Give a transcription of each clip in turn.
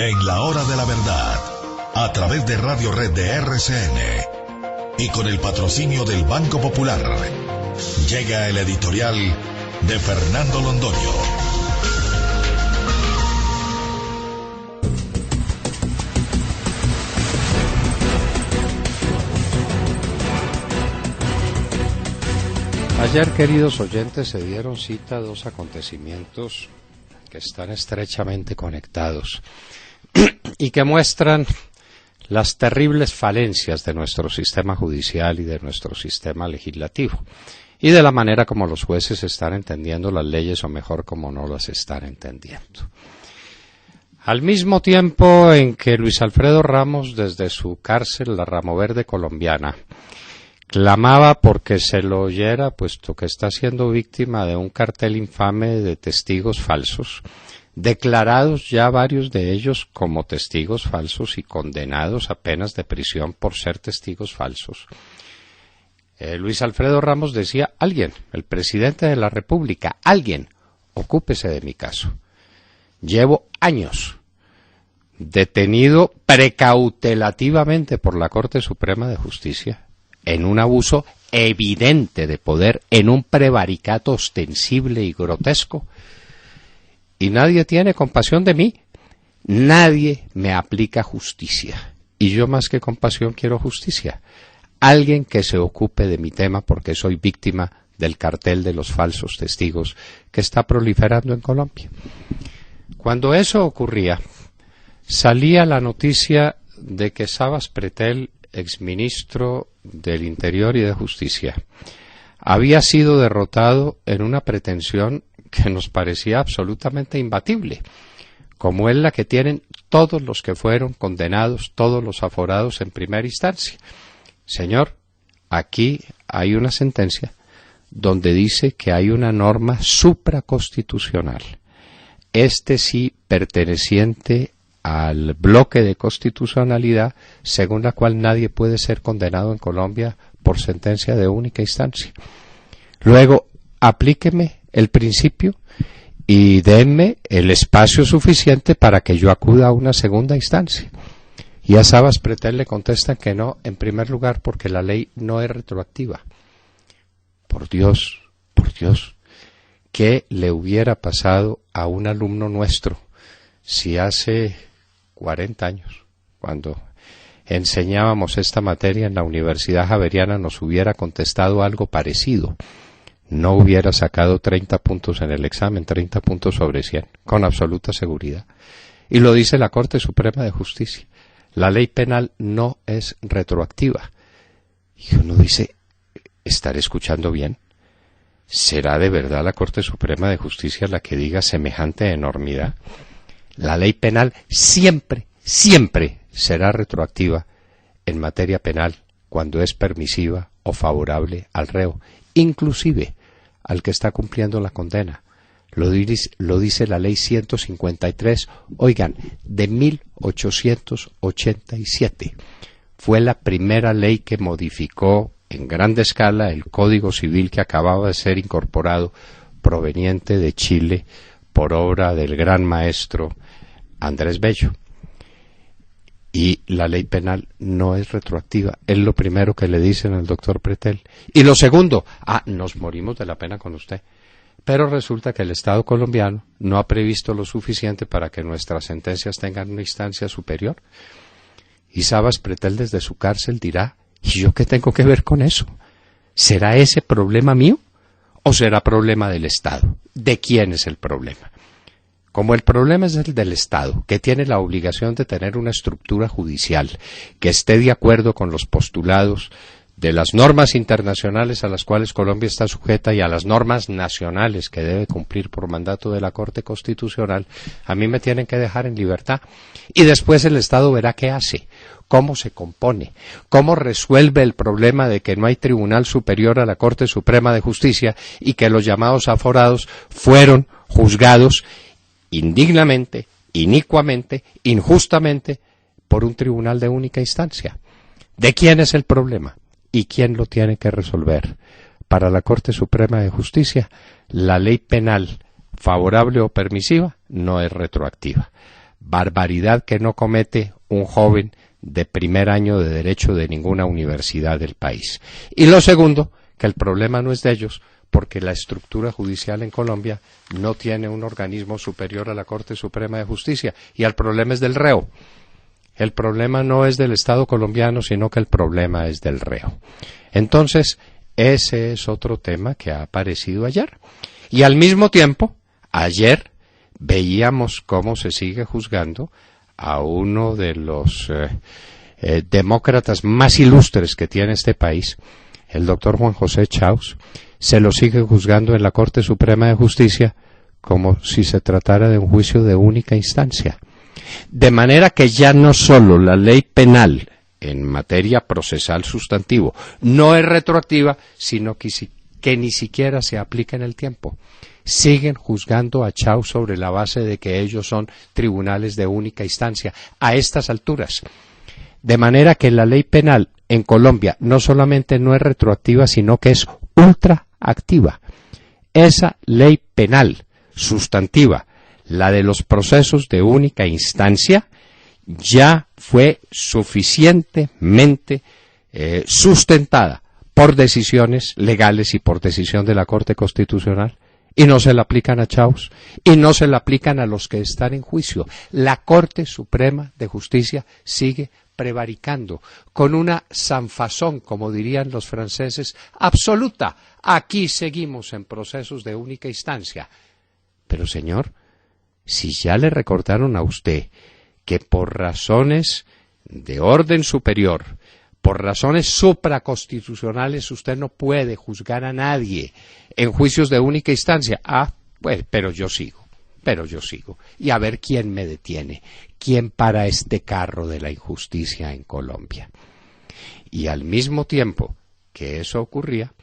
En la hora de la verdad, a través de Radio Red de RCN y con el patrocinio del Banco Popular, llega el editorial de Fernando Londoño. Ayer, queridos oyentes, se dieron cita a dos acontecimientos que están estrechamente conectados y que muestran las terribles falencias de nuestro sistema judicial y de nuestro sistema legislativo, y de la manera como los jueces están entendiendo las leyes, o mejor, como no las están entendiendo. Al mismo tiempo en que Luis Alfredo Ramos, desde su cárcel, la Ramo Verde colombiana, clamaba porque se lo oyera, puesto que está siendo víctima de un cartel infame de testigos falsos, declarados ya varios de ellos como testigos falsos y condenados a penas de prisión por ser testigos falsos. Luis Alfredo Ramos decía: alguien, el presidente de la República, alguien, ocúpese de mi caso. Llevo años detenido precautelativamente por la Corte Suprema de Justicia en un abuso evidente de poder, en un prevaricato ostensible y grotesco, y nadie tiene compasión de mí, nadie me aplica justicia, y yo más que compasión quiero justicia, alguien que se ocupe de mi tema porque soy víctima del cartel de los falsos testigos que está proliferando en Colombia. Cuando eso ocurría, salía la noticia de que Sabas Pretel, exministro del Interior y de Justicia, había sido derrotado en una pretensión que nos parecía absolutamente imbatible, como es la que tienen todos los que fueron condenados, todos los aforados en primera instancia. Señor, aquí hay una sentencia donde dice que hay una norma supraconstitucional, este sí perteneciente al bloque de constitucionalidad, según la cual nadie puede ser condenado en Colombia por sentencia de única instancia. Luego, aplíqueme el principio y denme el espacio suficiente para que yo acuda a una segunda instancia. Y a Sabas Pretel le contestan que no, en primer lugar, porque la ley no es retroactiva. Por Dios, ¿qué le hubiera pasado a un alumno nuestro si hace 40 años, cuando enseñábamos esta materia en la Universidad Javeriana, nos hubiera contestado algo parecido? No hubiera sacado 30 puntos en el examen, 30 puntos sobre 100, con absoluta seguridad. Y lo dice la Corte Suprema de Justicia. La ley penal no es retroactiva. Y uno dice, ¿estaré escuchando bien? ¿Será de verdad la Corte Suprema de Justicia la que diga semejante enormidad? La ley penal siempre será retroactiva en materia penal cuando es permisiva o favorable al reo, inclusive al que está cumpliendo la condena. Lo dice la ley 153, oigan, de 1887. Fue la primera ley que modificó en grande escala el Código Civil que acababa de ser incorporado, proveniente de Chile, por obra del gran maestro Andrés Bello. Y la ley penal no es retroactiva, es lo primero que le dicen al doctor Pretel. Y lo segundo, nos morimos de la pena con usted. Pero resulta que el Estado colombiano no ha previsto lo suficiente para que nuestras sentencias tengan una instancia superior. Y Sabas Pretel desde su cárcel dirá, ¿y yo qué tengo que ver con eso? ¿Será ese problema mío o será problema del Estado? ¿De quién es el problema? Como el problema es el del Estado, que tiene la obligación de tener una estructura judicial que esté de acuerdo con los postulados de las normas internacionales a las cuales Colombia está sujeta y a las normas nacionales que debe cumplir por mandato de la Corte Constitucional, a mí me tienen que dejar en libertad. Y después el Estado verá qué hace, cómo se compone, cómo resuelve el problema de que no hay tribunal superior a la Corte Suprema de Justicia y que los llamados aforados fueron juzgados indignamente, inicuamente, injustamente por un tribunal de única instancia. ¿De quién es el problema? ¿Y quién lo tiene que resolver? Para la Corte Suprema de Justicia, la ley penal, favorable o permisiva, no es retroactiva. barbaridad que no comete un joven de primer año de Derecho de ninguna universidad del país. Y lo segundo, que el problema no es de ellos, porque la estructura judicial en Colombia no tiene un organismo superior a la Corte Suprema de Justicia, y el problema es del reo. El problema no es del Estado colombiano, sino que el problema es del reo. Entonces, ese es otro tema que ha aparecido ayer. Y al mismo tiempo, ayer veíamos cómo se sigue juzgando a uno de los demócratas más ilustres que tiene este país, el doctor Juan José Chaus. Se lo sigue juzgando en la Corte Suprema de Justicia como si se tratara de un juicio de única instancia. De manera que ya no solo la ley penal en materia procesal sustantivo no es retroactiva, sino que ni siquiera se aplica en el tiempo. Siguen juzgando a Chaus sobre la base de que ellos son tribunales de única instancia a estas alturas. De manera que la ley penal en Colombia no solamente no es retroactiva, sino que es ultraactiva. Esa ley penal sustantiva, la de los procesos de única instancia, ya fue suficientemente sustentada por decisiones legales y por decisión de la Corte Constitucional, y no se la aplican a Chaus, y no se la aplican a los que están en juicio. La Corte Suprema de Justicia sigue prevaricando, con una sanfazón, como dirían los franceses, absoluta. Aquí seguimos en procesos de única instancia. Pero, señor, si ya le recordaron a usted que por razones de orden superior, por razones supraconstitucionales, usted no puede juzgar a nadie en juicios de única instancia. Pues, pero yo sigo. Y a ver quién me detiene, quién para este carro de la injusticia en Colombia. Y al mismo tiempo que eso ocurría,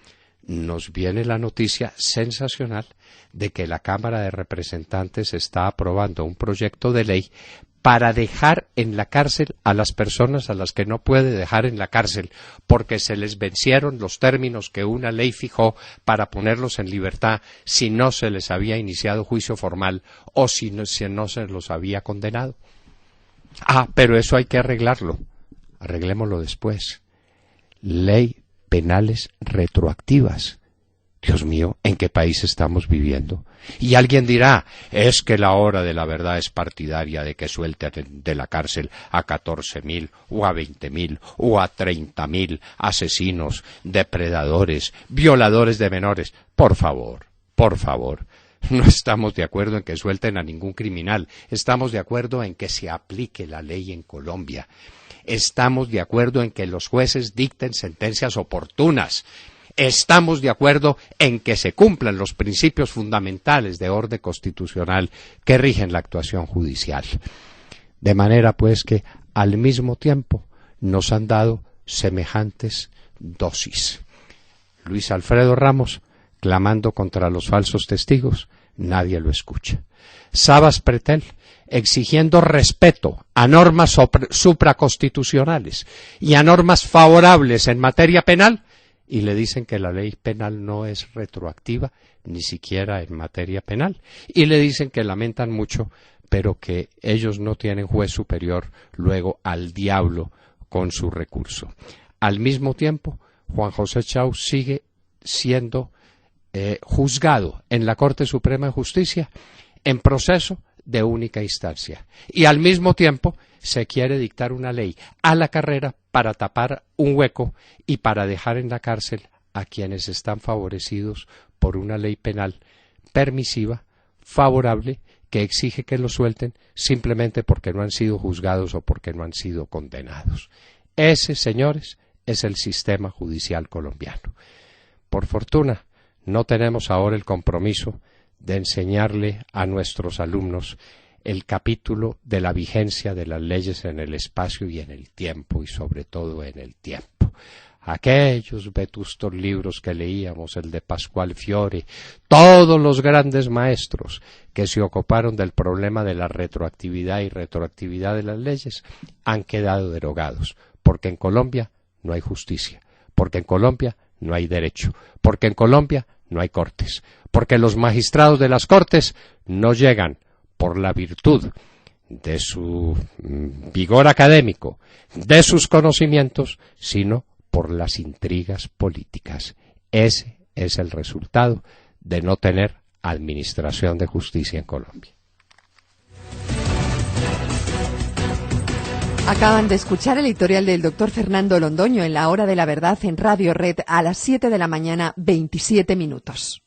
nos viene la noticia sensacional de que la Cámara de Representantes está aprobando un proyecto de ley para dejar en la cárcel a las personas a las que no puede dejar en la cárcel porque se les vencieron los términos que una ley fijó para ponerlos en libertad si no se les había iniciado juicio formal o si no se los había condenado. Pero eso hay que arreglarlo. Arreglémoslo después. Ley penales retroactivas. Dios mío, ¿en qué país estamos viviendo? Y alguien dirá, es que la hora de la verdad es partidaria de que suelten de la cárcel a 14.000 o a 20.000 o a 30.000 asesinos, depredadores, violadores de menores. Por favor, no estamos de acuerdo en que suelten a ningún criminal. Estamos de acuerdo en que se aplique la ley en Colombia. Estamos de acuerdo en que los jueces dicten sentencias oportunas. Estamos de acuerdo en que se cumplan los principios fundamentales de orden constitucional que rigen la actuación judicial. De manera pues que al mismo tiempo nos han dado semejantes dosis. Luis Alfredo Ramos clamando contra los falsos testigos, nadie lo escucha. Sabas Pretel exigiendo respeto a normas supraconstitucionales y a normas favorables en materia penal, y le dicen que la ley penal no es retroactiva, ni siquiera en materia penal, y le dicen que lamentan mucho, pero que ellos no tienen juez superior, luego al diablo con su recurso. Al mismo tiempo, Juan José Chaus sigue siendo juzgado en la Corte Suprema de Justicia en proceso de única instancia, y al mismo tiempo se quiere dictar una ley a la carrera para tapar un hueco y para dejar en la cárcel a quienes están favorecidos por una ley penal permisiva, favorable, que exige que los suelten simplemente porque no han sido juzgados o porque no han sido condenados. Ese, señores, es el sistema judicial colombiano. Por fortuna, no tenemos ahora el compromiso de enseñarle a nuestros alumnos el capítulo de la vigencia de las leyes en el espacio y en el tiempo, y sobre todo en el tiempo. Aquellos vetustos libros que leíamos, el de Pascual Fiore, todos los grandes maestros que se ocuparon del problema de la retroactividad y retroactividad de las leyes, han quedado derogados, porque en Colombia no hay justicia, porque en Colombia no hay derecho, porque en Colombia no hay cortes, porque los magistrados de las cortes no llegan por la virtud de su vigor académico, de sus conocimientos, sino por las intrigas políticas. Ese es el resultado de no tener administración de justicia en Colombia. Acaban de escuchar el editorial del doctor Fernando Londoño en La Hora de la Verdad en Radio Red a las 7 de la mañana, 27 minutos.